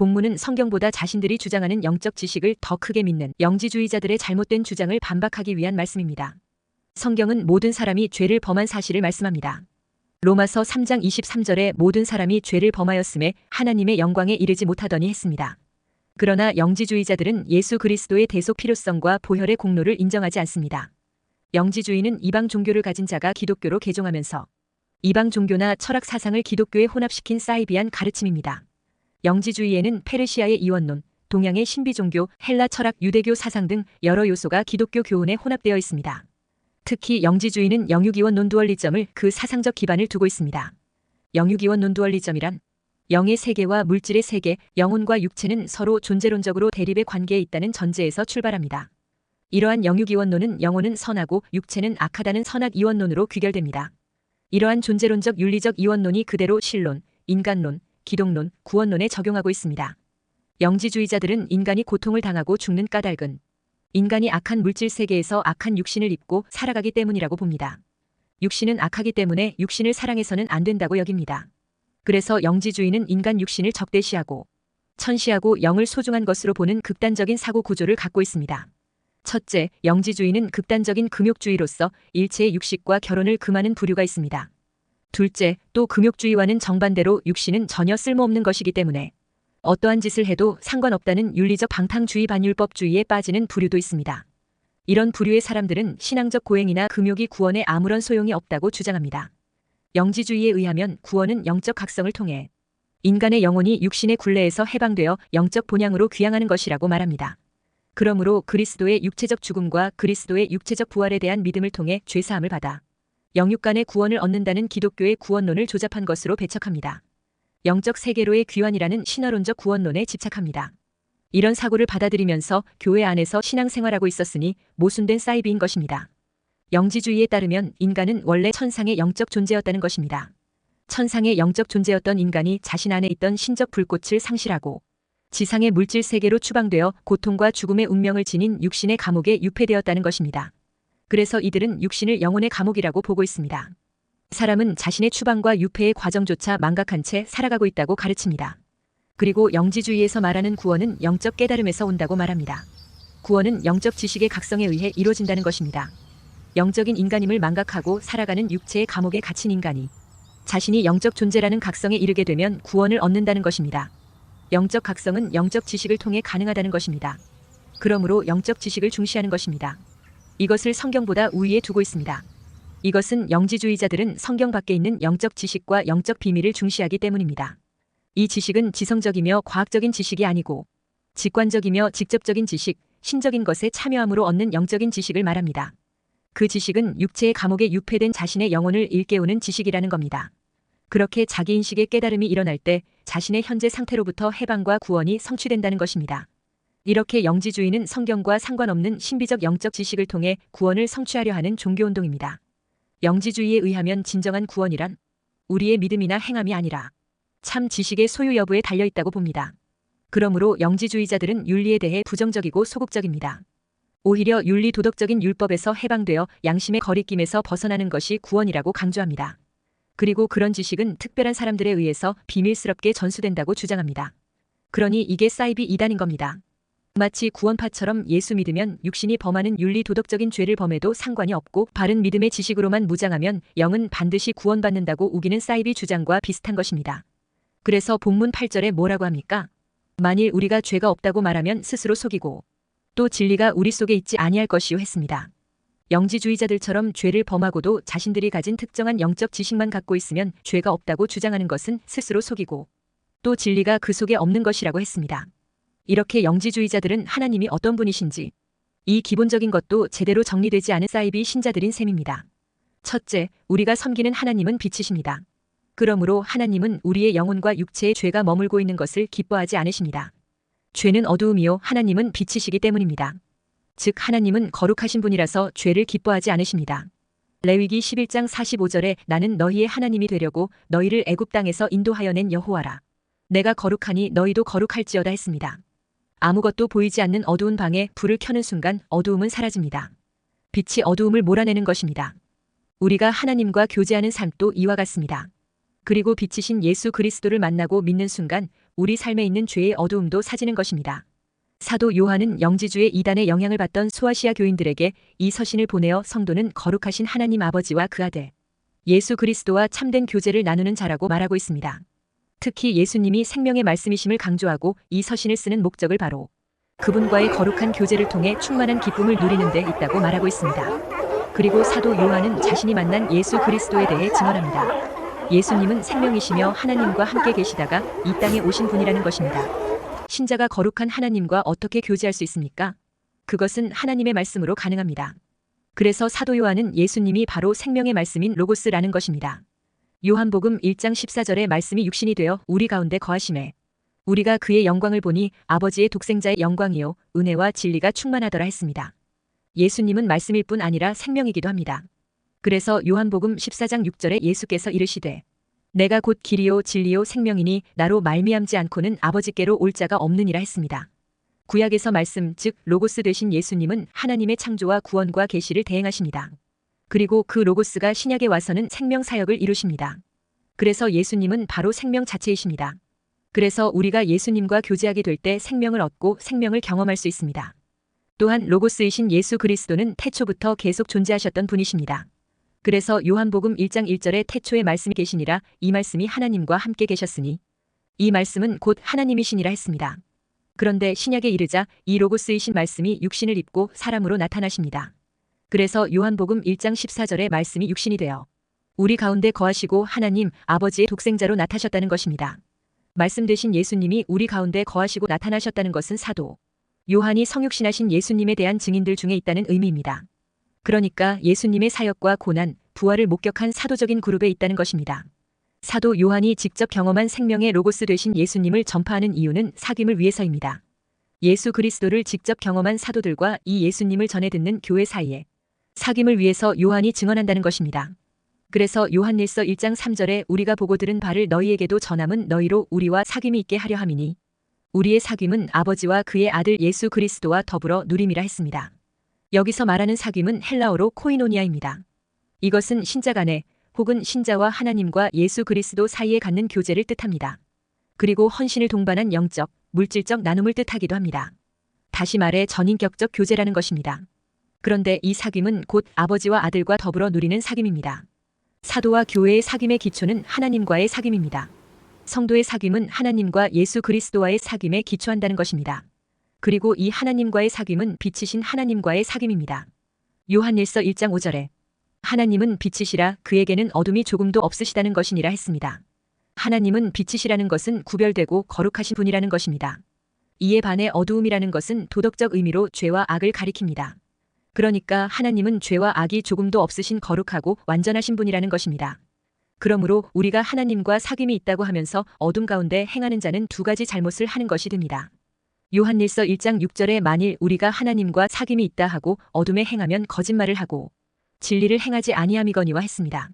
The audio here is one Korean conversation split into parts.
본문은 성경보다 자신들이 주장하는 영적 지식을 더 크게 믿는 영지주의자들의 잘못된 주장을 반박하기 위한 말씀입니다. 성경은 모든 사람이 죄를 범한 사실을 말씀합니다. 로마서 3장 23절에 모든 사람이 죄를 범하였음에 하나님의 영광에 이르지 못하더니 했습니다. 그러나 영지주의자들은 예수 그리스도의 대속 필요성과 보혈의 공로를 인정하지 않습니다. 영지주의는 이방 종교를 가진 자가 기독교로 개종하면서 이방 종교나 철학 사상을 기독교에 혼합시킨 사이비한 가르침입니다. 영지주의에는 페르시아의 이원론, 동양의 신비종교, 헬라 철학, 유대교 사상 등 여러 요소가 기독교 교훈에 혼합되어 있습니다. 특히 영지주의는 영육이원 논두얼리점을 그 사상적 기반을 두고 있습니다. 영육이원 논두얼리점이란 영의 세계와 물질의 세계, 영혼과 육체는 서로 존재론적으로 대립의 관계에 있다는 전제에서 출발합니다. 이러한 영육이원론은 영혼은 선하고 육체는 악하다는 선악이원론으로 귀결됩니다. 이러한 존재론적 윤리적 이원론이 그대로 신론, 인간론, 기독론, 구원론에 적용하고 있습니다. 영지주의자들은 인간이 고통을 당하고 죽는 까닭은 인간이 악한 물질 세계에서 악한 육신을 입고 살아가기 때문이라고 봅니다. 육신은 악하기 때문에 육신을 사랑해서는 안 된다고 여깁니다. 그래서 영지주의는 인간 육신을 적대시하고 천시하고 영을 소중한 것으로 보는 극단적인 사고 구조를 갖고 있습니다. 첫째, 영지주의는 극단적인 금욕주의로서 일체의 육식과 결혼을 금하는 부류가 있습니다. 둘째, 또 금욕주의와는 정반대로 육신은 전혀 쓸모없는 것이기 때문에 어떠한 짓을 해도 상관없다는 윤리적 방탕주의 반율법주의에 빠지는 부류도 있습니다. 이런 부류의 사람들은 신앙적 고행이나 금욕이 구원에 아무런 소용이 없다고 주장합니다. 영지주의에 의하면 구원은 영적 각성을 통해 인간의 영혼이 육신의 굴레에서 해방되어 영적 본향으로 귀향하는 것이라고 말합니다. 그러므로 그리스도의 육체적 죽음과 그리스도의 육체적 부활에 대한 믿음을 통해 죄사함을 받아 영육 간의 구원을 얻는다는 기독교의 구원론을 조잡한 것으로 배척합니다. 영적 세계로의 귀환이라는 신화론적 구원론에 집착합니다. 이런 사고를 받아들이면서 교회 안에서 신앙생활하고 있었으니 모순된 사이비인 것입니다. 영지주의에 따르면 인간은 원래 천상의 영적 존재였다는 것입니다. 천상의 영적 존재였던 인간이 자신 안에 있던 신적 불꽃을 상실하고 지상의 물질 세계로 추방되어 고통과 죽음의 운명을 지닌 육신의 감옥에 유폐되었다는 것입니다. 그래서 이들은 육신을 영혼의 감옥이라고 보고 있습니다. 사람은 자신의 추방과 유폐의 과정조차 망각한 채 살아가고 있다고 가르칩니다. 그리고 영지주의에서 말하는 구원은 영적 깨달음에서 온다고 말합니다. 구원은 영적 지식의 각성에 의해 이루어진다는 것입니다. 영적인 인간임을 망각하고 살아가는 육체의 감옥에 갇힌 인간이 자신이 영적 존재라는 각성에 이르게 되면 구원을 얻는다는 것입니다. 영적 각성은 영적 지식을 통해 가능하다는 것입니다. 그러므로 영적 지식을 중시하는 것입니다. 이것을 성경보다 우위에 두고 있습니다. 이것은 영지주의자들은 성경 밖에 있는 영적 지식과 영적 비밀을 중시하기 때문입니다. 이 지식은 지성적이며 과학적인 지식이 아니고 직관적이며 직접적인 지식, 신적인 것에 참여함으로 얻는 영적인 지식을 말합니다. 그 지식은 육체의 감옥에 유폐된 자신의 영혼을 일깨우는 지식이라는 겁니다. 그렇게 자기인식의 깨달음이 일어날 때 자신의 현재 상태로부터 해방과 구원이 성취된다는 것입니다. 이렇게 영지주의는 성경과 상관없는 신비적 영적 지식을 통해 구원을 성취하려 하는 종교운동입니다. 영지주의에 의하면 진정한 구원이란 우리의 믿음이나 행함이 아니라 참 지식의 소유 여부에 달려있다고 봅니다. 그러므로 영지주의자들은 윤리에 대해 부정적이고 소극적입니다. 오히려 윤리 도덕적인 율법에서 해방되어 양심의 거리낌에서 벗어나는 것이 구원이라고 강조합니다. 그리고 그런 지식은 특별한 사람들에 의해서 비밀스럽게 전수된다고 주장합니다. 그러니 이게 사이비 이단인 겁니다. 마치 구원파처럼 예수 믿으면 육신이 범하는 윤리 도덕적인 죄를 범해도 상관이 없고 바른 믿음의 지식으로만 무장하면 영은 반드시 구원받는다고 우기는 사이비 주장과 비슷한 것입니다. 그래서 본문 8절에 뭐라고 합니까? 만일 우리가 죄가 없다고 말하면 스스로 속이고 또 진리가 우리 속에 있지 아니할 것이요 했습니다. 영지주의자들처럼 죄를 범하고도 자신들이 가진 특정한 영적 지식만 갖고 있으면 죄가 없다고 주장하는 것은 스스로 속이고 또 진리가 그 속에 없는 것이라고 했습니다. 이렇게 영지주의자들은 하나님이 어떤 분이신지 이 기본적인 것도 제대로 정리되지 않은 사이비 신자들인 셈입니다. 첫째, 우리가 섬기는 하나님은 빛이십니다. 그러므로 하나님은 우리의 영혼과 육체의 죄가 머물고 있는 것을 기뻐하지 않으십니다. 죄는 어두움이요 하나님은 빛이시기 때문입니다. 즉 하나님은 거룩하신 분이라서 죄를 기뻐하지 않으십니다. 레위기 11장 45절에 나는 너희의 하나님이 되려고 너희를 애굽 땅에서 인도하여 낸 여호와라. 내가 거룩하니 너희도 거룩할지어다 했습니다. 아무것도 보이지 않는 어두운 방에 불을 켜는 순간 어두움은 사라집니다. 빛이 어두움을 몰아내는 것입니다. 우리가 하나님과 교제하는 삶도 이와 같습니다. 그리고 빛이신 예수 그리스도를 만나고 믿는 순간 우리 삶에 있는 죄의 어두움도 사지는 것입니다. 사도 요한은 영지주의 이단에 영향을 받던 소아시아 교인들에게 이 서신을 보내어 성도는 거룩하신 하나님 아버지와 그 아들 예수 그리스도와 참된 교제를 나누는 자라고 말하고 있습니다. 특히 예수님이 생명의 말씀이심을 강조하고 이 서신을 쓰는 목적을 바로 그분과의 거룩한 교제를 통해 충만한 기쁨을 누리는 데 있다고 말하고 있습니다. 그리고 사도 요한은 자신이 만난 예수 그리스도에 대해 증언합니다. 예수님은 생명이시며 하나님과 함께 계시다가 이 땅에 오신 분이라는 것입니다. 신자가 거룩한 하나님과 어떻게 교제할 수 있습니까? 그것은 하나님의 말씀으로 가능합니다. 그래서 사도 요한은 예수님이 바로 생명의 말씀인 로고스라는 것입니다. 요한복음 1장 14절의 말씀이 육신이 되어 우리 가운데 거하심에 우리가 그의 영광을 보니 아버지의 독생자의 영광이요 은혜와 진리가 충만하더라 했습니다. 예수님은 말씀일 뿐 아니라 생명이기도 합니다. 그래서 요한복음 14장 6절에 예수께서 이르시되 내가 곧 길이요 진리요 생명이니 나로 말미암지 않고는 아버지께로 올 자가 없느니라 했습니다. 구약에서 말씀 즉 로고스 되신 예수님은 하나님의 창조와 구원과 계시를 대행하십니다. 그리고 그 로고스가 신약에 와서는 생명 사역을 이루십니다. 그래서 예수님은 바로 생명 자체이십니다. 그래서 우리가 예수님과 교제하게 될 때 생명을 얻고 생명을 경험할 수 있습니다. 또한 로고스이신 예수 그리스도는 태초부터 계속 존재하셨던 분이십니다. 그래서 요한복음 1장 1절에 태초에 말씀이 계시니라 이 말씀이 하나님과 함께 계셨으니 이 말씀은 곧 하나님이시니라 했습니다. 그런데 신약에 이르자 이 로고스이신 말씀이 육신을 입고 사람으로 나타나십니다. 그래서 요한복음 1장 14절에 말씀이 육신이 되어 우리 가운데 거하시고 하나님 아버지의 독생자로 나타셨다는 것입니다. 말씀 되신 예수님이 우리 가운데 거하시고 나타나셨다는 것은 사도 요한이 성육신하신 예수님에 대한 증인들 중에 있다는 의미입니다. 그러니까 예수님의 사역과 고난, 부활을 목격한 사도적인 그룹에 있다는 것입니다. 사도 요한이 직접 경험한 생명의 로고스 되신 예수님을 전파하는 이유는 사귐을 위해서입니다. 예수 그리스도를 직접 경험한 사도들과 이 예수님을 전해 듣는 교회 사이에 사귐을 위해서 요한이 증언한다는 것입니다. 그래서 요한일서 1장 3절에 우리가 보고 들은 바를 너희에게도 전함은 너희로 우리와 사귐이 있게 하려 함이니 우리의 사귐은 아버지와 그의 아들 예수 그리스도와 더불어 누림이라 했습니다. 여기서 말하는 사귐은 헬라어로 코이노니아입니다. 이것은 신자 간에 혹은 신자와 하나님과 예수 그리스도 사이에 갖는 교제를 뜻합니다. 그리고 헌신을 동반한 영적, 물질적 나눔을 뜻하기도 합니다. 다시 말해 전인격적 교제라는 것입니다. 그런데 이 사귐은 곧 아버지와 아들과 더불어 누리는 사귐입니다. 사도와 교회의 사귐의 기초는 하나님과의 사귐입니다. 성도의 사귐은 하나님과 예수 그리스도와의 사귐에 기초한다는 것입니다. 그리고 이 하나님과의 사귐은 빛이신 하나님과의 사귐입니다. 요한일서 1장 5절에 하나님은 빛이시라 그에게는 어둠이 조금도 없으시다는 것이니라 했습니다. 하나님은 빛이시라는 것은 구별되고 거룩하신 분이라는 것입니다. 이에 반해 어두움이라는 것은 도덕적 의미로 죄와 악을 가리킵니다. 그러니까 하나님은 죄와 악이 조금도 없으신 거룩하고 완전하신 분이라는 것입니다. 그러므로 우리가 하나님과 사귐이 있다고 하면서 어둠 가운데 행하는 자는 두 가지 잘못을 하는 것이 됩니다. 요한일서 1장 6절에 만일 우리가 하나님과 사귐이 있다 하고 어둠에 행하면 거짓말을 하고 진리를 행하지 아니함이거니와 했습니다.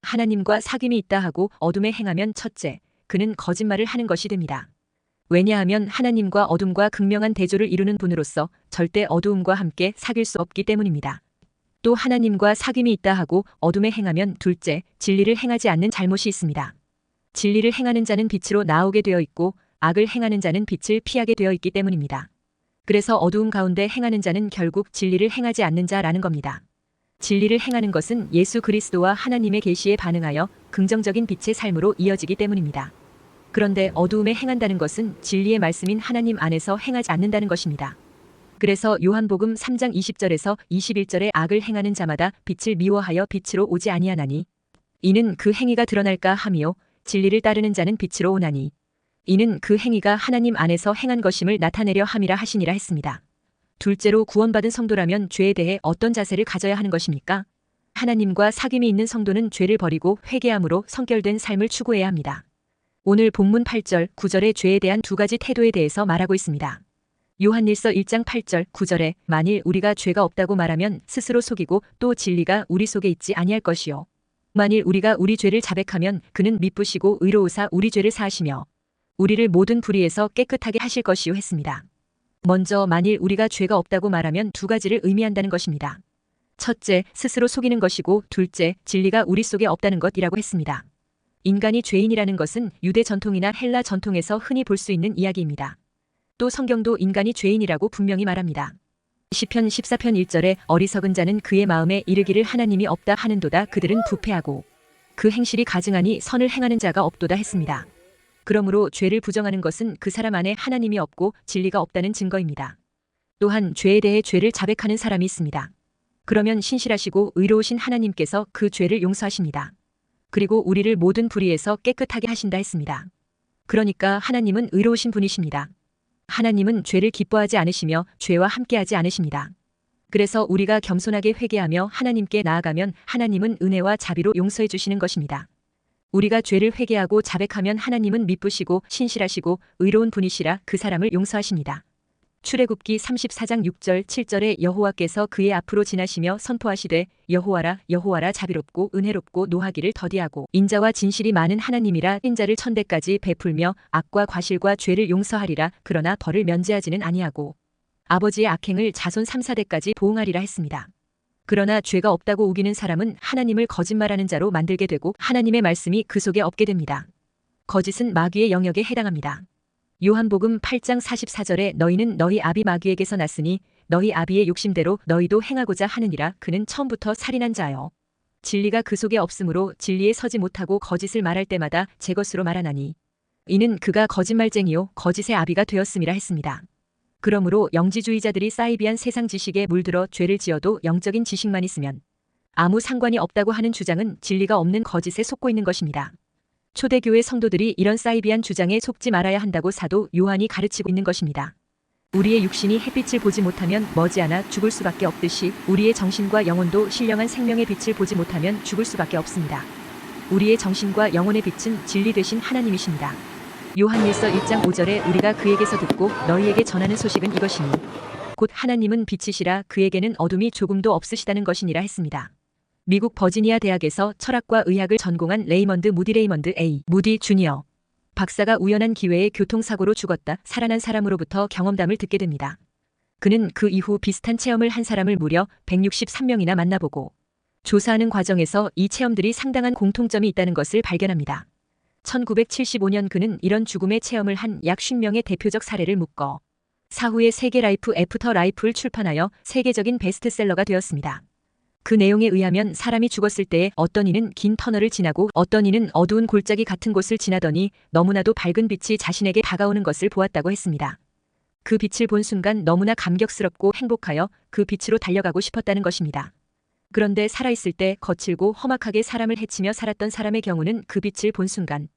하나님과 사귐이 있다 하고 어둠에 행하면 첫째, 그는 거짓말을 하는 것이 됩니다. 왜냐하면 하나님과 어둠과 극명한 대조를 이루는 분으로서 절대 어두움과 함께 사귈 수 없기 때문입니다. 또 하나님과 사귐이 있다 하고 어둠에 행하면 둘째, 진리를 행하지 않는 잘못이 있습니다. 진리를 행하는 자는 빛으로 나오게 되어 있고 악을 행하는 자는 빛을 피하게 되어 있기 때문입니다. 그래서 어두움 가운데 행하는 자는 결국 진리를 행하지 않는 자라는 겁니다. 진리를 행하는 것은 예수 그리스도와 하나님의 계시에 반응하여 긍정적인 빛의 삶으로 이어지기 때문입니다. 그런데 어두움에 행한다는 것은 진리의 말씀인 하나님 안에서 행하지 않는다는 것입니다. 그래서 요한복음 3장 20절에서 21절에 악을 행하는 자마다 빛을 미워하여 빛으로 오지 아니하나니 이는 그 행위가 드러날까 함이요 진리를 따르는 자는 빛으로 오나니 이는 그 행위가 하나님 안에서 행한 것임을 나타내려 함이라 하시니라 했습니다. 둘째로 구원받은 성도라면 죄에 대해 어떤 자세를 가져야 하는 것입니까? 하나님과 사귐이 있는 성도는 죄를 버리고 회개함으로 성결된 삶을 추구해야 합니다. 오늘 본문 8절, 9절의 죄에 대한 두 가지 태도에 대해서 말하고 있습니다. 요한일서 1장 8절, 9절에 만일 우리가 죄가 없다고 말하면 스스로 속이고 또 진리가 우리 속에 있지 아니할 것이요. 만일 우리가 우리 죄를 자백하면 그는 미쁘시고 의로우사 우리 죄를 사하시며 우리를 모든 불의에서 깨끗하게 하실 것이요 했습니다. 먼저 만일 우리가 죄가 없다고 말하면 두 가지를 의미한다는 것입니다. 첫째, 스스로 속이는 것이고 둘째, 진리가 우리 속에 없다는 것이라고 했습니다. 인간이 죄인이라는 것은 유대 전통이나 헬라 전통에서 흔히 볼 수 있는 이야기입니다. 또 성경도 인간이 죄인이라고 분명히 말합니다. 시편 14편 1절에 어리석은 자는 그의 마음에 이르기를 하나님이 없다 하는도다. 그들은 부패하고 그 행실이 가증하니 선을 행하는 자가 없도다 했습니다. 그러므로 죄를 부정하는 것은 그 사람 안에 하나님이 없고 진리가 없다는 증거입니다. 또한 죄에 대해 죄를 자백하는 사람이 있습니다. 그러면 신실하시고 의로우신 하나님께서 그 죄를 용서하십니다. 그리고 우리를 모든 불의에서 깨끗하게 하신다 했습니다. 그러니까 하나님은 의로우신 분이십니다. 하나님은 죄를 기뻐하지 않으시며 죄와 함께하지 않으십니다. 그래서 우리가 겸손하게 회개하며 하나님께 나아가면 하나님은 은혜와 자비로 용서해 주시는 것입니다. 우리가 죄를 회개하고 자백하면 하나님은 미쁘시고 신실하시고 의로운 분이시라 그 사람을 용서하십니다. 출애굽기 34장 6절 7절에 여호와께서 그의 앞으로 지나시며 선포하시되 여호와라 여호와라 자비롭고 은혜롭고 노하기를 더디하고 인자와 진실이 많은 하나님이라 인자를 천대까지 베풀며 악과 과실과 죄를 용서하리라. 그러나 벌을 면제하지는 아니하고 아버지의 악행을 자손 3, 4대까지 보응하리라 했습니다. 그러나 죄가 없다고 우기는 사람은 하나님을 거짓말하는 자로 만들게 되고 하나님의 말씀이 그 속에 없게 됩니다. 거짓은 마귀의 영역에 해당합니다. 요한복음 8장 44절에 너희는 너희 아비 마귀에게서 났으니 너희 아비의 욕심대로 너희도 행하고자 하느니라. 그는 처음부터 살인한 자요. 진리가 그 속에 없으므로 진리에 서지 못하고 거짓을 말할 때마다 제 것으로 말하나니 이는 그가 거짓말쟁이요 거짓의 아비가 되었음이라 했습니다. 그러므로 영지주의자들이 사이비한 세상 지식에 물들어 죄를 지어도 영적인 지식만 있으면 아무 상관이 없다고 하는 주장은 진리가 없는 거짓에 속고 있는 것입니다. 초대교회 성도들이 이런 사이비한 주장에 속지 말아야 한다고 사도 요한이 가르치고 있는 것입니다. 우리의 육신이 햇빛을 보지 못하면 머지않아 죽을 수밖에 없듯이 우리의 정신과 영혼도 신령한 생명의 빛을 보지 못하면 죽을 수밖에 없습니다. 우리의 정신과 영혼의 빛은 진리 되신 하나님이십니다. 요한일서 1장 5절에 우리가 그에게서 듣고 너희에게 전하는 소식은 이것이니 곧 하나님은 빛이시라 그에게는 어둠이 조금도 없으시다는 것이니라 했습니다. 미국 버지니아 대학에서 철학과 의학을 전공한 레이먼드 무디 레이먼드 A. 무디 주니어 박사가 우연한 기회에 교통사고로 죽었다 살아난 사람으로부터 경험담을 듣게 됩니다. 그는 그 이후 비슷한 체험을 한 사람을 무려 163명이나 만나보고 조사하는 과정에서 이 체험들이 상당한 공통점이 있다는 것을 발견합니다. 1975년 그는 이런 죽음의 체험을 한 약 50명의 대표적 사례를 묶어 사후에 세계 라이프 애프터 라이프를 출판하여 세계적인 베스트셀러가 되었습니다. 그 내용에 의하면 사람이 죽었을 때에 어떤 이는 긴 터널을 지나고 어떤 이는 어두운 골짜기 같은 곳을 지나더니 너무나도 밝은 빛이 자신에게 다가오는 것을 보았다고 했습니다. 그 빛을 본 순간 너무나 감격스럽고 행복하여 그 빛으로 달려가고 싶었다는 것입니다. 그런데 살아있을 때 거칠고 험악하게 사람을 해치며 살았던 사람의 경우는 그 빛을 본 순간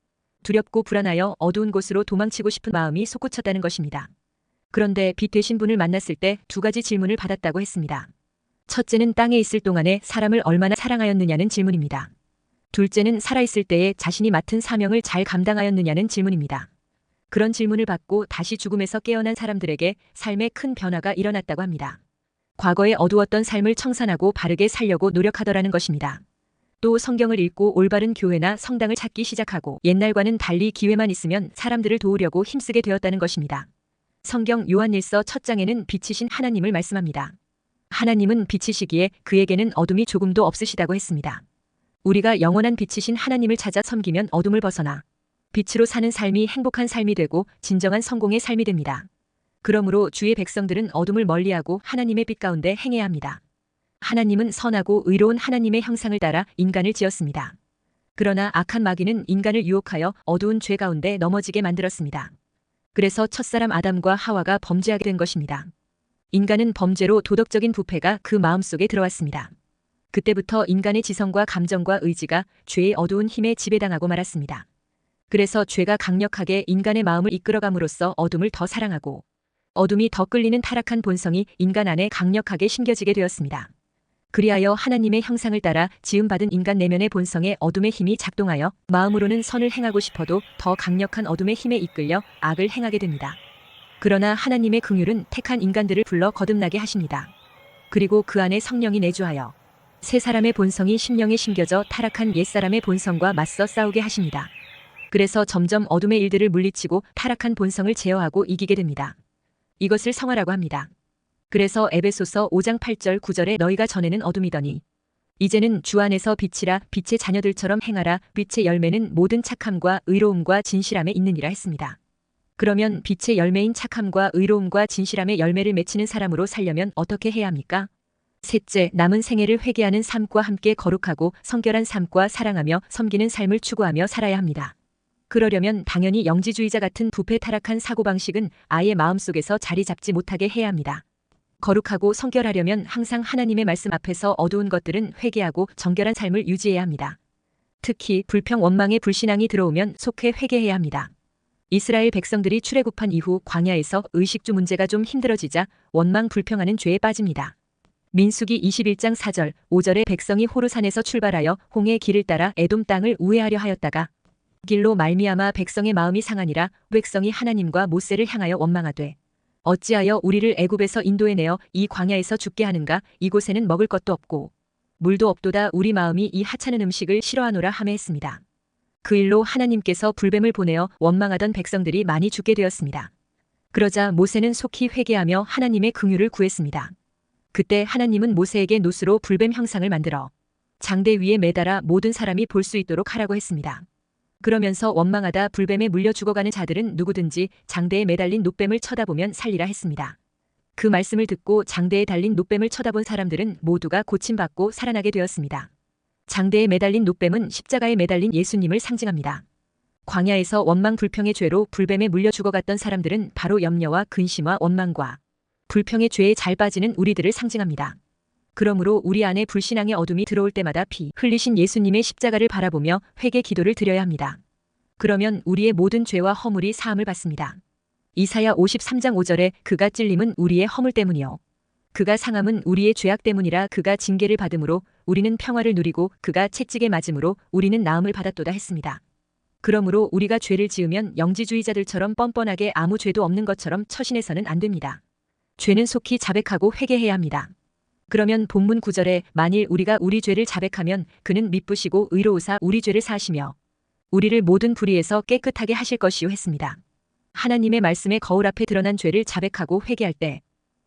두렵고 불안하여 어두운 곳으로 도망치고 싶은 마음이 솟구쳤다는 것입니다. 그런데 빛 되신 분을 만났을 때 두 가지 질문을 받았다고 했습니다. 첫째는 땅에 있을 동안에 사람을 얼마나 사랑하였느냐는 질문입니다. 둘째는 살아있을 때에 자신이 맡은 사명을 잘 감당하였느냐는 질문입니다. 그런 질문을 받고 다시 죽음에서 깨어난 사람들에게 삶에 큰 변화가 일어났다고 합니다. 과거에 어두웠던 삶을 청산하고 바르게 살려고 노력하더라는 것입니다. 또 성경을 읽고 올바른 교회나 성당을 찾기 시작하고 옛날과는 달리 기회만 있으면 사람들을 도우려고 힘쓰게 되었다는 것입니다. 성경 요한일서 첫 장에는 빛이신 하나님을 말씀합니다. 하나님은 빛이시기에 그에게는 어둠이 조금도 없으시다고 했습니다. 우리가 영원한 빛이신 하나님을 찾아 섬기면 어둠을 벗어나 빛으로 사는 삶이 행복한 삶이 되고 진정한 성공의 삶이 됩니다. 그러므로 주의 백성들은 어둠을 멀리하고 하나님의 빛 가운데 행해야 합니다. 하나님은 선하고 의로운 하나님의 형상을 따라 인간을 지었습니다. 그러나 악한 마귀는 인간을 유혹하여 어두운 죄 가운데 넘어지게 만들었습니다. 그래서 첫사람 아담과 하와가 범죄하게 된 것입니다. 인간은 범죄로 도덕적인 부패가 그 마음속에 들어왔습니다. 그때부터 인간의 지성과 감정과 의지가 죄의 어두운 힘에 지배당하고 말았습니다. 그래서 죄가 강력하게 인간의 마음을 이끌어감으로써 어둠을 더 사랑하고 어둠이 더 끌리는 타락한 본성이 인간 안에 강력하게 심겨지게 되었습니다. 그리하여 하나님의 형상을 따라 지음받은 인간 내면의 본성에 어둠의 힘이 작동하여 마음으로는 선을 행하고 싶어도 더 강력한 어둠의 힘에 이끌려 악을 행하게 됩니다. 그러나 하나님의 긍휼은 택한 인간들을 불러 거듭나게 하십니다. 그리고 그 안에 성령이 내주하여 새 사람의 본성이 심령에 심겨져 타락한 옛사람의 본성과 맞서 싸우게 하십니다. 그래서 점점 어둠의 일들을 물리치고 타락한 본성을 제어하고 이기게 됩니다. 이것을 성화라고 합니다. 그래서 에베소서 5장 8절 9절에 너희가 전에는 어둠이더니 이제는 주 안에서 빛이라 빛의 자녀들처럼 행하라. 빛의 열매는 모든 착함과 의로움과 진실함에 있느니라 했습니다. 그러면 빛의 열매인 착함과 의로움과 진실함의 열매를 맺히는 사람으로 살려면 어떻게 해야 합니까? 셋째, 남은 생애를 회개하는 삶과 함께 거룩하고 성결한 삶과 사랑하며 섬기는 삶을 추구하며 살아야 합니다. 그러려면 당연히 영지주의자 같은 부패 타락한 사고방식은 아예 마음속에서 자리 잡지 못하게 해야 합니다. 거룩하고 성결하려면 항상 하나님의 말씀 앞에서 어두운 것들은 회개하고 정결한 삶을 유지해야 합니다. 특히 불평 원망의 불신앙이 들어오면 속해 회개해야 합니다. 이스라엘 백성들이 출애굽한 이후 광야에서 의식주 문제가 좀 힘들어지자 원망 불평하는 죄에 빠집니다. 민수기 21장 4절, 5절에 백성이 호르산에서 출발하여 홍해 길을 따라 에돔 땅을 우회하려 하였다가 길로 말미암아 백성의 마음이 상하니라. 백성이 하나님과 모세를 향하여 원망하되 어찌하여 우리를 애굽에서 인도해내어 이 광야에서 죽게 하는가. 이곳에는 먹을 것도 없고 물도 없도다. 우리 마음이 이 하찮은 음식을 싫어하노라 하매 했습니다. 그 일로 하나님께서 불뱀을 보내어 원망하던 백성들이 많이 죽게 되었습니다. 그러자 모세는 속히 회개하며 하나님의 긍휼을 구했습니다. 그때 하나님은 모세에게 노수로 불뱀 형상을 만들어 장대 위에 매달아 모든 사람이 볼 수 있도록 하라고 했습니다. 그러면서 원망하다 불뱀에 물려 죽어가는 자들은 누구든지 장대에 매달린 놋뱀을 쳐다보면 살리라 했습니다. 그 말씀을 듣고 장대에 달린 놋뱀을 쳐다본 사람들은 모두가 고침받고 살아나게 되었습니다. 장대에 매달린 놋뱀은 십자가에 매달린 예수님을 상징합니다. 광야에서 원망 불평의 죄로 불뱀에 물려 죽어갔던 사람들은 바로 염려와 근심과 원망과 불평의 죄에 잘 빠지는 우리들을 상징합니다. 그러므로 우리 안에 불신앙의 어둠이 들어올 때마다 피 흘리신 예수님의 십자가를 바라보며 회개 기도를 드려야 합니다. 그러면 우리의 모든 죄와 허물이 사함을 받습니다. 이사야 53장 5절에 그가 찔림은 우리의 허물 때문이요 그가 상함은 우리의 죄악 때문이라. 그가 징계를 받음으로 우리는 평화를 누리고 그가 채찍에 맞음으로 우리는 나음을 받았도다 했습니다. 그러므로 우리가 죄를 지으면 영지주의자들처럼 뻔뻔하게 아무 죄도 없는 것처럼 처신해서는 안 됩니다. 죄는 속히 자백하고 회개해야 합니다. 그러면 본문 9절에 만일 우리가 우리 죄를 자백하면 그는 미쁘시고 의로우사 우리 죄를 사하시며 우리를 모든 불의에서 깨끗하게 하실 것이요 했습니다. 하나님의 말씀에 거울 앞에 드러난 죄를 자백하고 회개할 때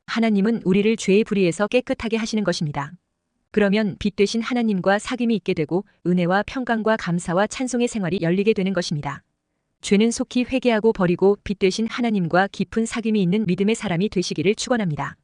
하나님은 우리를 죄의 불의에서 깨끗하게 하시는 것입니다. 그러면 빛 되신 하나님과 사귐이 있게 되고 은혜와 평강과 감사와 찬송의 생활이 열리게 되는 것입니다. 죄는 속히 회개하고 버리고 빛 되신 하나님과 깊은 사귐이 있는 믿음의 사람이 되시기를 축원합니다.